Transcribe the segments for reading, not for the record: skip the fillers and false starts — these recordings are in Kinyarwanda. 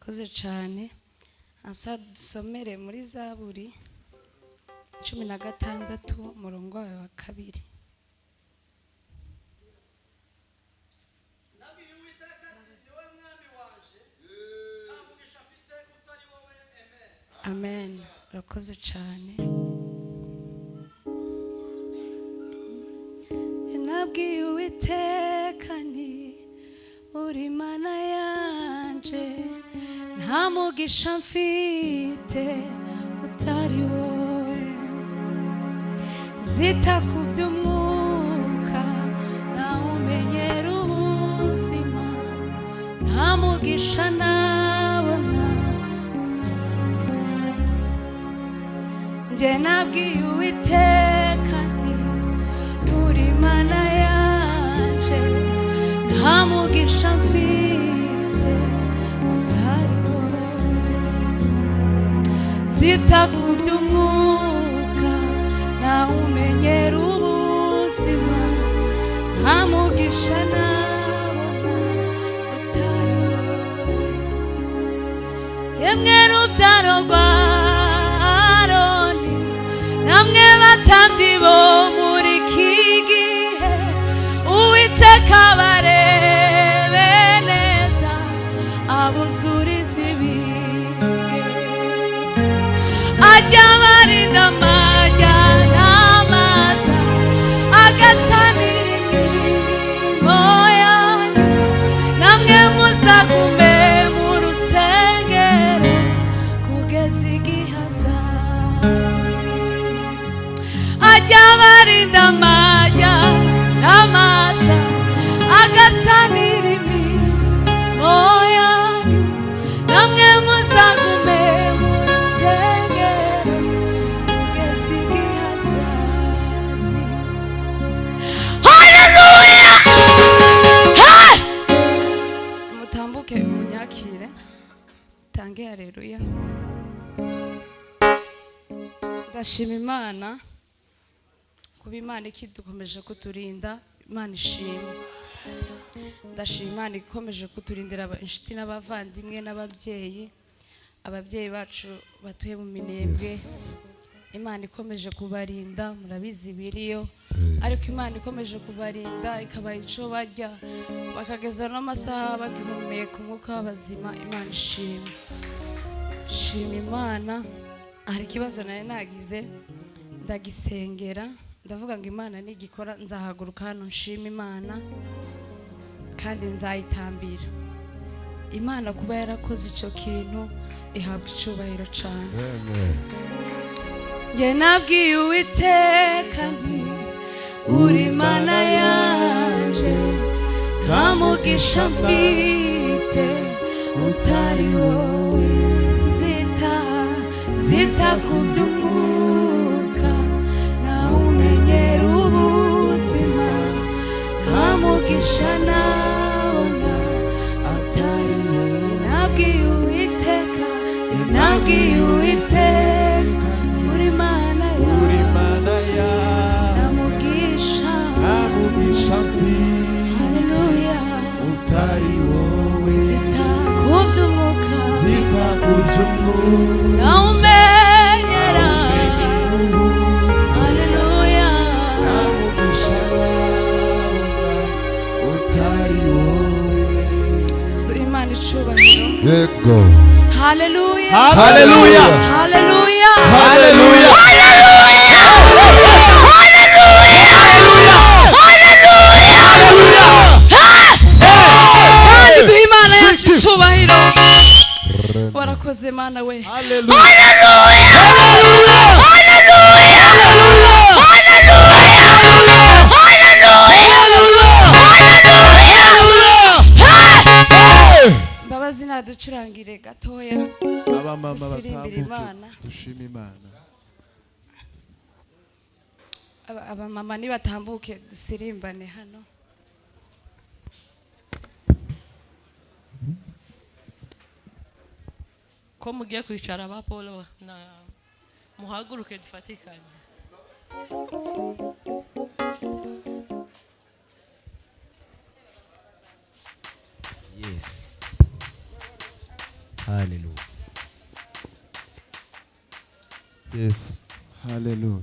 Murakoze cyane. Asa dusomere muri Zaburi 16 murongo wa 2. Amen. Murakoze cyane. Nabwiye Uwiteka nti uri Mana yanje, nta mugisha mfite utari wowe. Zita ku by'umwuka ntawumenyera ubuzima, nta mugisha nabona. Nje nabwiye Uwiteka nti uri Mana yanje, nta mugisha mfite utari wowe. Zita ku by'umwuka ntawumenyera ubuzima, nta mugisha nabona utari wowe. Yemwe rubyaro rwa Aroni, namwe batambyi bo muri iki gihe, Uwiteka barebe neza abuzuriza ibige. Ajya barinda amajya n'amaza, agasanira imirimo yanyu, namwe muzagume mu rusengero kugeza igihe azaza. Ajya barinda amajya n'amaza, agasanira imirimo yanyu, namwe muzagume mu rusengero kugeza igihe azaza. Haleluya! Hey! Mutambuke munyakire, tange haleluya. Ndashima Imana kuba Imana ikidukomeje kuturinda. Imana ishimwe. Ndashima Imana ikomeje kuturindira inshuti n'abavandimwe n'ababyeyi, ababyeyi bacu batuye mu Minembwe. Imana ikomeje kubarinda, murabizi biriyo, ariko Imana ikomeje kubarinda ikabaha icyo barya bakageza n'amasaha bagihumeka umwuka w'abazima. Imana ishimwe. Shima Imana. Hari ikibazo nari nagize ndagisengera, ndavuga ngo Imana nigikora nzahaguruka hano nshima Imana kandi nzayitambira. Imana kuba yarakoze icyo kintu ihabwa icyubahiro cyane. Amen. Nge nabwiye Uwiteka nti uri Mana yanje, nta mugisha mfite utari wowe. Zita ku by'umwuka ntawumenyera ubuzima, nta mugisha nabona atari wowe. Nabwiye Uwiteka, nabwiye Uwiteka uri Mana ya, nta mugisha mfite haleluya utari wowe. Zita ku by'umwuka, zita ku by'umwuka ntawumenyera haleluya nta mugisha utari wowe. Imana icubahiro. Yego. Haleluya. Haleluya. Haleluya. Haleluya. Imana yacu icubahiro. Warakoze Mana we. Haleluya. Haleluya. Haleluya. Haleluya. Mbabazi naducurangire gatoya. Abamama batambuke dushima Imana. Abamama nibatambuke dusirimbane hano. Ko mugiye kwicara ba Paul na muhaguruke dufatikanye. Yes. Hallelujah. Yes. Hallelujah. Hallelujah.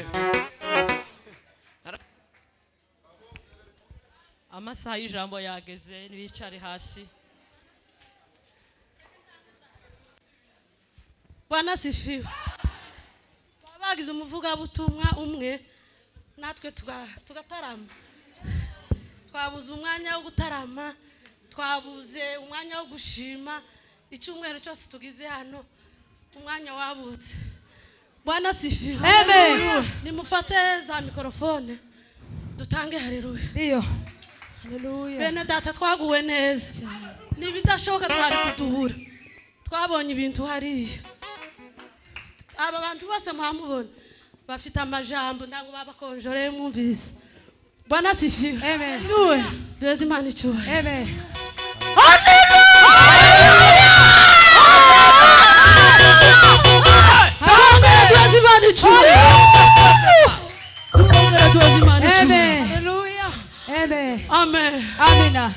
ongera. amasaha y'ijambo yageze, nibicare hasi. Bwana sifiwe. Bagize umuvugabutumwa umwe natwe tugatarama. Twabuze umwanya wo gutarama, twabuze umwanya wo gushima. Icyumweru cyose tugize hano umwanya wabutse. Bwana sifiwe. Amen. Nimufate za mikrofone dutange haleluya. Iyo. Haleluya. Bene data twaguwe neza. Nibidashoboka twari kuduhura. Twabonye ibintu hariya. Aba bantu bose mwamubona bafite amajambo ndango babakonjoreye mwumvise. Bwana sifiwe. Amen. Haleluya. Duheze Imana icyubahiro. Amen. Duheze Imana icyubahiro. Duheze Imana icyubahiro. Haleluya. Amen. Amen. Amina.